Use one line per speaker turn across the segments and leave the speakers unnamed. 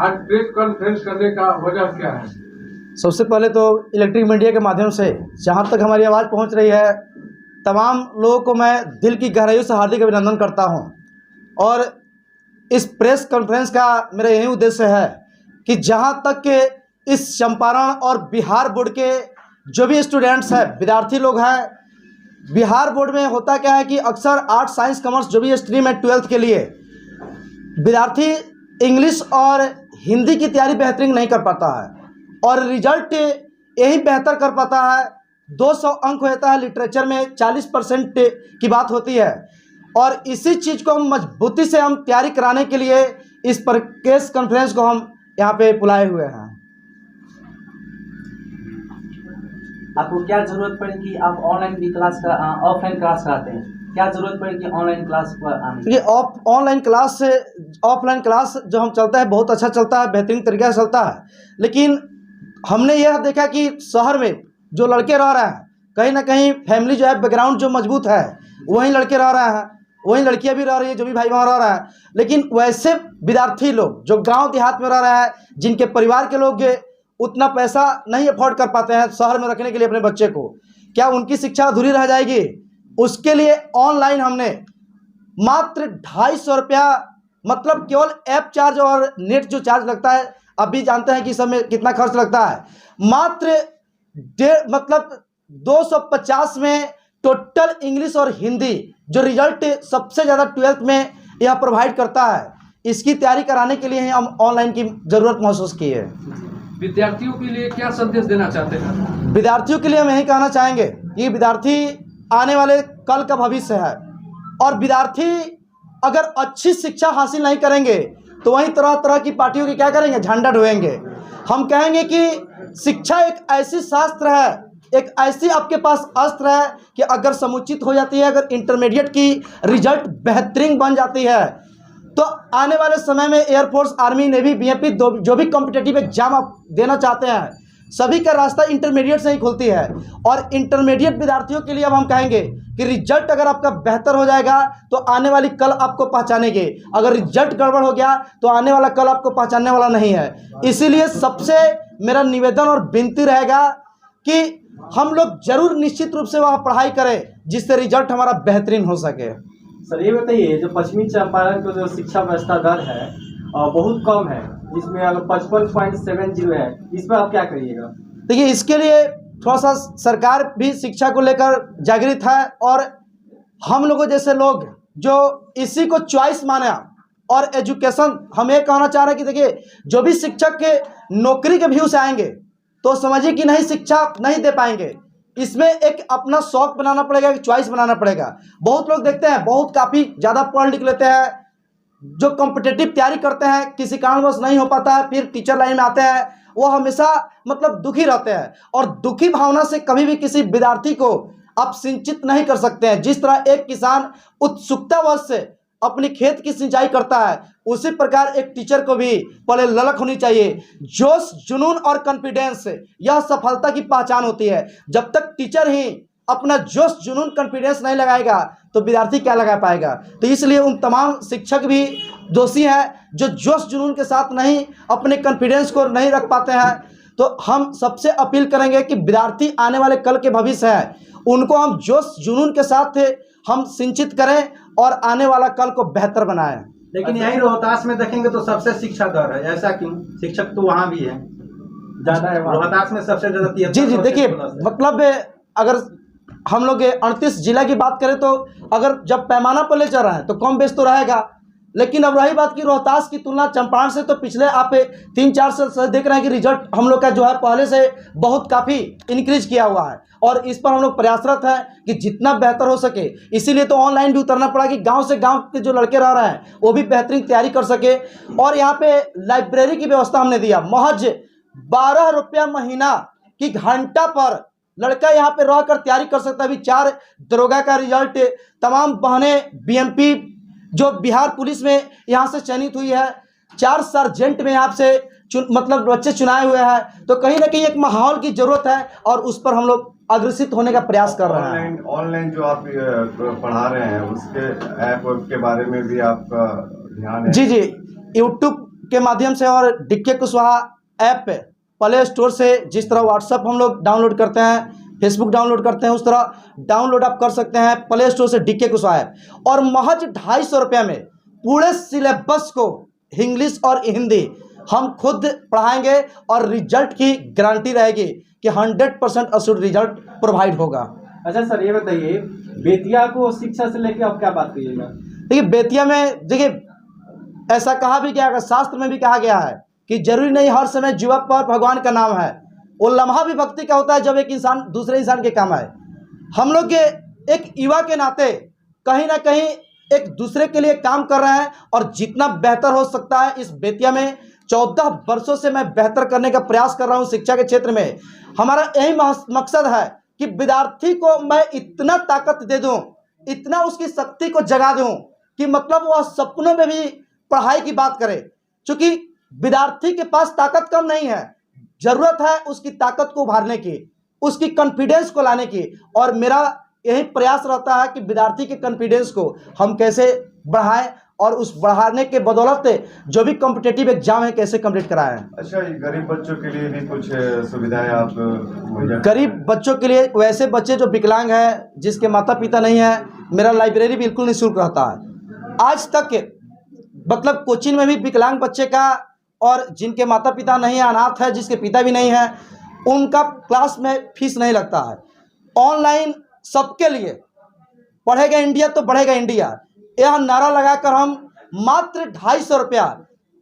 आज press conference करने का वजह क्या है?
सबसे पहले तो इलेक्ट्रिक मीडिया के माध्यम से जहाँ तक हमारी आवाज़ पहुँच रही है, तमाम लोगों को मैं दिल की गहराइयों से हार्दिक अभिनंदन करता हूँ। और इस प्रेस कॉन्फ्रेंस का मेरा यही उद्देश्य है कि जहाँ तक के इस चंपारण और बिहार बोर्ड के जो भी स्टूडेंट्स हैं, विद्यार्थी लोग हैं, बिहार बोर्ड में होता क्या है कि अक्सर आर्ट्स साइंस कॉमर्स जो भी स्ट्रीम है 12th के लिए विद्यार्थी इंग्लिश और हिंदी की तैयारी बेहतरीन नहीं कर पाता है और रिजल्ट यही बेहतर कर पाता है। 200 अंक होता है, लिटरेचर में 40% की बात होती है। और इसी चीज़ को हम मजबूती से हम तैयारी कराने के लिए इस प्रेस कॉन्फ्रेंस को हम यहाँ पे बुलाए हुए हैं।
आपको क्या जरूरत पड़ेगी? आप ऑनलाइन भी क्लास का ऑफलाइन क्लास कराते हैं, क्या जरूरत पड़ेगी ऑनलाइन क्लास पर आने?
ये ऑनलाइन क्लास से ऑफलाइन क्लास जो हम चलता है बहुत अच्छा चलता है, बेहतरीन तरीके से चलता है। लेकिन हमने यह देखा कि शहर में जो लड़के रह रहे हैं, कहीं ना कहीं फैमिली जो है बैकग्राउंड जो मजबूत है वहीं लड़के रह रहे हैं, वहीं लड़कियां भी रह रही है, जो भी भाई वहाँ रह रहे हैं। लेकिन वैसे विद्यार्थी लोग जो गांव देहात में रह रहे हैं, जिनके परिवार के लोग उतना पैसा नहीं अफोर्ड कर पाते हैं शहर में रखने के लिए अपने बच्चे को, क्या उनकी शिक्षा अधूरी रह जाएगी? उसके लिए ऑनलाइन हमने मात्र 250 रुपया, मतलब केवल ऐप चार्ज और नेट जो चार्ज लगता है, अभी जानते हैं कि सब में कितना खर्च लगता है, मात्र 250 में टोटल इंग्लिश और हिंदी जो रिजल्ट सबसे ज़्यादा 12th में यह प्रोवाइड करता है, इसकी तैयारी कराने के लिए हम ऑनलाइन की ज़रूरत महसूस की है।
विद्यार्थियों के लिए क्या संदेश देना चाहते हैं?
विद्यार्थियों के लिए हम यही कहना चाहेंगे कि विद्यार्थी आने वाले कल का भविष्य है और विद्यार्थी अगर अच्छी शिक्षा हासिल नहीं करेंगे तो वहीं तरह तरह की पार्टियों के क्या करेंगे, झंडा ढोएंगे। हम कहेंगे कि शिक्षा एक ऐसी शास्त्र है, एक ऐसी आपके पास अस्त्र है कि अगर समुचित हो जाती है, अगर इंटरमीडिएट की रिजल्ट बेहतरीन बन जाती है तो आने वाले समय में एयरफोर्स, आर्मी, नेवी, बीएमपी जो भी कॉम्पिटिटिव एग्जाम आप देना चाहते हैं, सभी का रास्ता इंटरमीडिएट से ही खुलती है। और इंटरमीडिएट विद्यार्थियों के लिए अब हम कहेंगे कि रिजल्ट अगर आपका बेहतर हो जाएगा तो आने वाली कल आपको पहचानेंगे, अगर रिजल्ट गड़बड़ हो गया तो आने वाला कल आपको पहचानने वाला नहीं है। इसीलिए सबसे मेरा निवेदन और विनती रहेगा कि हम लोग जरूर निश्चित रूप से वह पढ़ाई करें जिससे रिजल्ट हमारा बेहतरीन हो सके।
सर ये बताइए, जो पश्चिमी चंपारण का जो शिक्षा व्यवस्था दर है बहुत कम है, जिसमें अगर 55.70 है, इस पर आप क्या करिएगा?
देखिए, इसके लिए थोड़ा सा सरकार भी शिक्षा को लेकर जागृत है और हम लोगों जैसे लोग जो इसी को चॉइस माना और एजुकेशन, हम ये कहना चाह रहे हैं कि देखिए जो भी शिक्षक के नौकरी के व्यू से आएंगे तो समझिए कि नहीं शिक्षा नहीं दे पाएंगे। इसमें एक अपना शौक बनाना पड़ेगा, एक चॉइस बनाना पड़ेगा। बहुत लोग देखते हैं बहुत काफ़ी ज़्यादा पढ़ लिख लेते हैं, जो कॉम्पिटिटिव तैयारी करते हैं, किसी कारणवश नहीं हो पाता है, फिर टीचर लाइन में आते हैं, वो हमेशा मतलब दुखी रहते हैं। और दुखी भावना से कभी भी किसी विद्यार्थी को आप सिंचित नहीं कर सकते हैं। जिस तरह एक किसान उत्सुकतावश से अपनी खेत की सिंचाई करता है, उसी प्रकार एक टीचर को भी पहले ललक होनी चाहिए। जोश, जुनून और कॉन्फिडेंस, यह सफलता की पहचान होती है। जब तक टीचर ही अपना जोश, जुनून, कॉन्फिडेंस नहीं लगाएगा तो विद्यार्थी क्या लगा पाएगा? तो इसलिए उन तमाम शिक्षक भी दोषी हैं जो जोश जुनून के साथ नहीं, अपने कॉन्फिडेंस को नहीं रख पाते हैं। तो हम सबसे अपील करेंगे कि विद्यार्थी आने वाले कल के भविष्य है, उनको हम जोश जुनून के साथ हम सिंचित करें और आने वाला कल को बेहतर बनाएं।
लेकिन यही रोहतास में देखेंगे तो सबसे शिक्षा दर है, ऐसा क्यों? शिक्षक तो वहाँ भी है, ज़्यादा है रोहतास में सबसे ज़्यादा।
जी देखिए, मतलब अगर हम लोग 38 जिला की बात करें तो अगर जब पैमाना पर ले चल रहा है तो कम बेस तो रहेगा। लेकिन अब रही बात की रोहतास की तुलना चंपारण से, तो पिछले आप 3-4 साल से देख रहे हैं कि रिजल्ट हम लोग का जो है पहले से बहुत काफ़ी इंक्रीज किया हुआ है और इस पर हम लोग प्रयासरत हैं कि जितना बेहतर हो सके। इसीलिए तो ऑनलाइन भी उतरना पड़ा कि गांव से गांव के जो लड़के रह रहे हैं वो भी बेहतरीन तैयारी कर सके। और यहाँ पे लाइब्रेरी की व्यवस्था हमने दिया, महज 12 रुपया महीना की घंटा पर लड़का यहाँ पे रहकर तैयारी कर सकता है। अभी 4 दरोगा का रिजल्ट, तमाम बहनें बीएमपी जो बिहार पुलिस में यहाँ से चयनित हुई है, 4 सार्जेंट में यहाँ से मतलब बच्चे चुनाए हुए हैं। तो कहीं ना कहीं एक माहौल की जरूरत है और उस पर हम लोग अग्रसित होने का प्रयास कर रहे हैं।
ऑनलाइन जो आप पढ़ा रहे हैं उसके ऐप के बारे में भी आपका ध्यान है?
जी, यूट्यूब के माध्यम से और डीके कुशवाहा ऐप पे प्ले स्टोर से जिस तरह व्हाट्सएप हम लोग डाउनलोड करते हैं, फेसबुक डाउनलोड करते हैं, उस तरह डाउनलोड आप कर सकते हैं प्ले स्टोर से डीके कुशवाहा ऐप। और महज 250 रुपये में पूरे सिलेबस को इंग्लिश और हिंदी हम खुद पढ़ाएंगे और रिजल्ट की गारंटी रहेगी कि 100% अश्योर रिजल्ट प्रोवाइड होगा।
अच्छा सर, ये बताइए बेतिया को शिक्षा से लेकर आप क्या बात करिएगा?
देखिए बेतिया में देखिए ऐसा कहा भी गया है, शास्त्र में भी कहा गया है कि जरूरी नहीं हर समय युवक पर भगवान का नाम है। वो लम्हा भी भक्ति का होता है जब एक इंसान दूसरे इंसान के काम आए। हम लोग के एक युवा के नाते कहीं ना कहीं एक दूसरे के लिए काम कर रहे हैं और जितना बेहतर हो सकता है इस बेतिया में 14 वर्षों से मैं बेहतर करने का प्रयास कर रहा हूं शिक्षा के क्षेत्र में। हमारा यही मकसद है कि विद्यार्थी को मैं इतना ताकत दे दूं, इतना उसकी शक्ति को जगा दूं कि मतलब वह सपनों में भी पढ़ाई की बात करे। क्योंकि विद्यार्थी के पास ताकत कम नहीं है, जरूरत है उसकी ताकत को उभारने की, उसकी कॉन्फिडेंस को लाने की। और मेरा यही प्रयास रहता है कि विद्यार्थी के कॉन्फिडेंस को हम कैसे बढ़ाएं और उस बढ़ाने के बदौलत जो भी कॉम्पिटिटिव एग्जाम है कैसे कंप्लीट कराएं।
अच्छा, ये गरीब बच्चों के लिए भी कुछ सुविधाएं आप
गरीब बच्चों के लिए, वैसे बच्चे जो विकलांग हैं, जिसके माता पिता नहीं है, मेरा लाइब्रेरी बिल्कुल निःशुल्क रहता है। आज तक मतलब कोचिंग में भी विकलांग बच्चे का और जिनके माता पिता नहीं है, अनाथ है, जिसके पिता भी नहीं है, उनका क्लास में फीस नहीं लगता है। ऑनलाइन सबके लिए, पढ़ेगा इंडिया तो बढ़ेगा इंडिया, यह नारा लगाकर हम मात्र 250 रुपया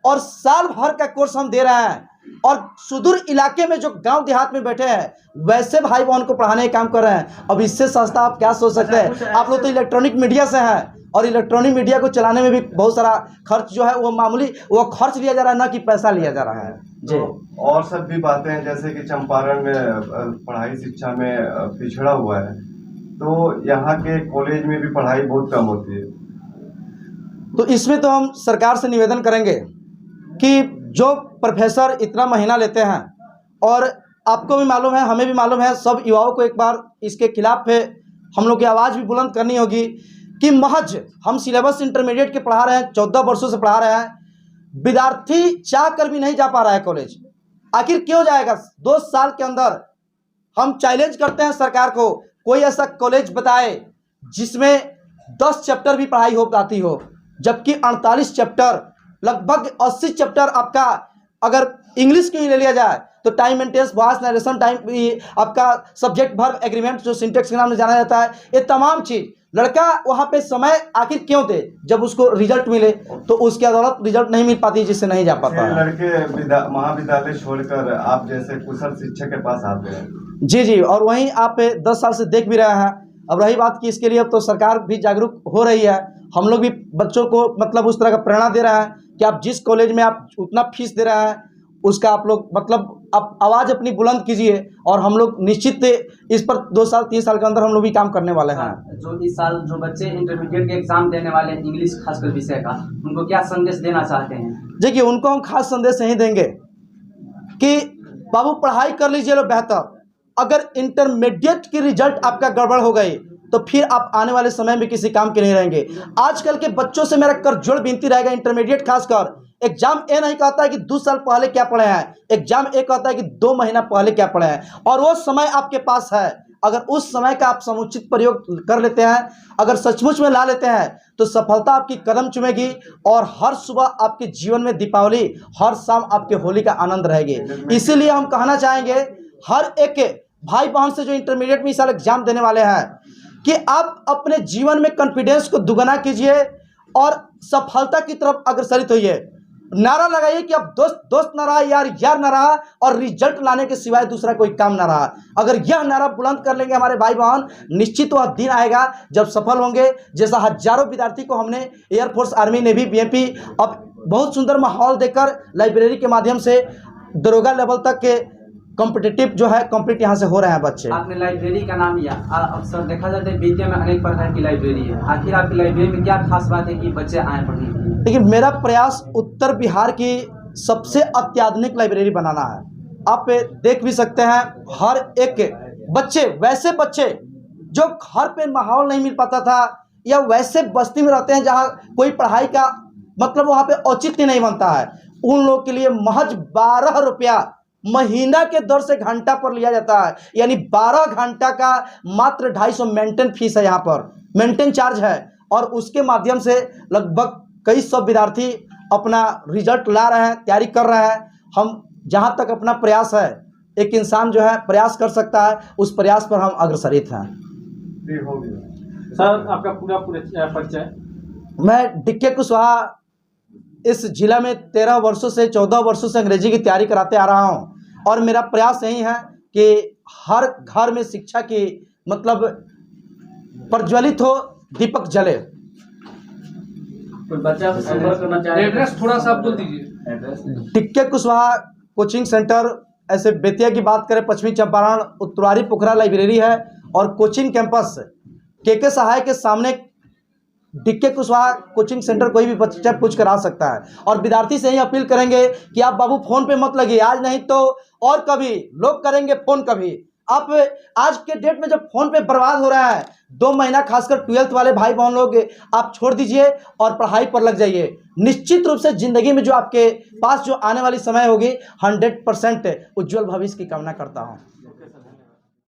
और साल भर का कोर्स हम दे रहे हैं। और सुदूर इलाके में जो गांव देहात में बैठे हैं वैसे भाई बहन को पढ़ाने का काम कर रहे हैं। अब इससे सस्ता आप क्या सोच सकते हैं? आप लोग तो इलेक्ट्रॉनिक मीडिया से हैं और इलेक्ट्रॉनिक मीडिया को चलाने में भी बहुत सारा खर्च जो है वो मामूली वो खर्च लिया जा रहा है, ना कि पैसा लिया जा रहा है जी।
और सब भी बातें हैं, जैसे कि चंपारण में पढ़ाई शिक्षा में पिछड़ा हुआ है, तो यहाँ के कॉलेज में भी पढ़ाई बहुत कम होती है।
तो इसमें तो हम सरकार से निवेदन करेंगे कि जो प्रोफेसर इतना महीना लेते हैं, और आपको भी मालूम है, हमें भी मालूम है, सब युवाओं को एक बार इसके खिलाफ हम लोग की आवाज़ भी बुलंद करनी होगी कि महज हम सिलेबस इंटरमीडिएट के पढ़ा रहे हैं, 14 वर्षों से पढ़ा रहे हैं, विद्यार्थी चाह कर भी नहीं जा पा रहा है कॉलेज। आखिर क्यों जाएगा? 2 साल के अंदर हम चैलेंज करते हैं सरकार को, कोई ऐसा कॉलेज बताए जिसमें 10 चैप्टर भी पढ़ाई हो पाती हो, जबकि 48 चैप्टर, लगभग 80 चैप्टर आपका अगर इंग्लिश की ले लिया जाए तो time maintenance, voice narration, time, आपका सब्जेक्ट वर्ब एग्रीमेंट जो सिंटेक्स के नाम से जाना जाता है, ये तमाम चीज़ लड़का वहाँ पे समय आखिर क्यों दे? जब उसको रिजल्ट मिले तो उसके अदालत रिजल्ट नहीं मिल पाती, जिससे नहीं जा पाता है।
लड़के महाविद्यालय छोड़कर आप जैसे कुशल शिक्षक के पास आते हैं।
जी जी, और वहीं आप 10 साल से देख भी रहे हैं। अब रही बात कि इसके लिए अब तो सरकार भी जागरूक हो रही है, हम लोग भी बच्चों को मतलब उस तरह का प्रेरणा दे रहे हैं कि आप जिस कॉलेज में आप उतना फीस दे रहे हैं उसका आप लोग मतलब आप आवाज़ अपनी बुलंद कीजिए, और हम लोग निश्चित इस पर 2 साल 3 साल के अंदर हम लोग भी काम करने वाले हैं।
जो इस साल जो बच्चे इंटरमीडिएट के एग्जाम देने वाले हैं इंग्लिश खासकर विषय का, उनको क्या संदेश देना चाहते हैं?
देखिए उनको हम खास संदेश यही देंगे कि बाबू पढ़ाई कर लीजिए लो बेहतर। अगर इंटरमीडिएट की रिजल्ट आपका गड़बड़ हो गई तो फिर आप आने वाले समय में किसी काम के नहीं रहेंगे। आजकल के बच्चों से मेरा करजोड़ विनती रहेगा, इंटरमीडिएट खासकर, एग्जाम ये नहीं कहता है कि 2 साल पहले क्या पढ़े हैं, एग्जाम ये कहता है कि 2 महीना पहले क्या पढ़े हैं, और वो समय आपके पास है। अगर उस समय का आप समुचित प्रयोग कर लेते हैं, अगर सचमुच में ला लेते हैं, तो सफलता आपकी कदम चूमेगी और हर सुबह आपके जीवन में दीपावली, हर शाम आपके होली का आनंद रहेगी। इसीलिए हम कहना चाहेंगे हर एक भाई बहन से जो इंटरमीडिएट में इस साल एग्जाम देने वाले हैं कि आप अपने जीवन में कॉन्फिडेंस को दुगना कीजिए और सफलता की तरफ अग्रसरित होइए। नारा लगाइए कि अब दोस्त दोस्त ना रहा, यार यार ना रहा, और रिजल्ट लाने के सिवाय दूसरा कोई काम ना रहा। अगर यह नारा बुलंद कर लेंगे हमारे भाई बहन, निश्चित वह दिन आएगा जब सफल होंगे। जैसा हजारों विद्यार्थी को हमने एयरफोर्स, आर्मी, नेवी, बीएमपी, अब बहुत सुंदर माहौल देकर लाइब्रेरी के माध्यम से दरोगा लेवल तक के कॉम्पिटिटिव जो है कंप्लीट यहाँ से हो रहे हैं बच्चे।
आपने लाइब्रेरी का नाम लिया, अक्सर देखा जाता है बेतिया में अनेक प्रकार की लाइब्रेरी है, आखिर आपकी लाइब्रेरी में क्या खास बात है कि बच्चे आए पढ़ने के लिए?
देखिए मेरा प्रयास उत्तर बिहार की सबसे अत्याधुनिक लाइब्रेरी बनाना है। आप देख भी सकते हैं हर एक बच्चे, वैसे बच्चे जो घर पे माहौल नहीं मिल पाता था या वैसे बस्ती में रहते हैं जहाँ कोई पढ़ाई का मतलब वहाँ पे औचित्य नहीं बनता है, उन लोगों के लिए महज 12 रुपया महीना के दर से घंटा पर लिया जाता है। यानी 12 घंटा का मात्र 250 मेंटेन फीस है, यहाँ पर मेंटेन चार्ज है। और उसके माध्यम से लगभग कई सौ विद्यार्थी अपना रिजल्ट ला रहे हैं, तैयारी कर रहे हैं। हम जहाँ तक अपना प्रयास है, एक इंसान जो है प्रयास कर सकता है, उस प्रयास पर हम अग्रसरित हैं।
जी, हो गया।
सर आपका पूरा परिचय।
मैं डीके कुशवाहा इस जिला में 13 वर्षों से 14 वर्षों से अंग्रेजी की तैयारी कराते आ रहा हूँ। और मेरा प्रयास यही है कि हर घर में शिक्षा की मतलब प्रज्वलित हो, दीपक जले।
कोई बच्चा से संपर्क करना चाह रहे हैं?
एड्रेस थोड़ा सा आप बोल दीजिए।
Address
DK Kushwaha coaching centre, ऐसे बेतिया की बात करें पश्चिमी चंपारण उत्तरारी पोखरा लाइब्रेरी है। और कोचिंग कैंपस के सहाय के सामने डीके कुशवाहा कोचिंग सेंटर कोई भी बच्चा पूछ कर आ सकता है। और विद्यार्थी से ही अपील करेंगे कि आप बाबू फ़ोन पे मत लगिए, आज नहीं तो और कभी लोग करेंगे फ़ोन कभी। आप आज के डेट में जब फ़ोन पे बर्बाद हो रहा है, 2 महीना खासकर 12th वाले भाई बहन लोग आप छोड़ दीजिए और पढ़ाई पर लग जाइए। निश्चित रूप से ज़िंदगी में जो आपके पास जो आने वाली समय होगी 100% उज्ज्वल भविष्य की कामना करता हूँ।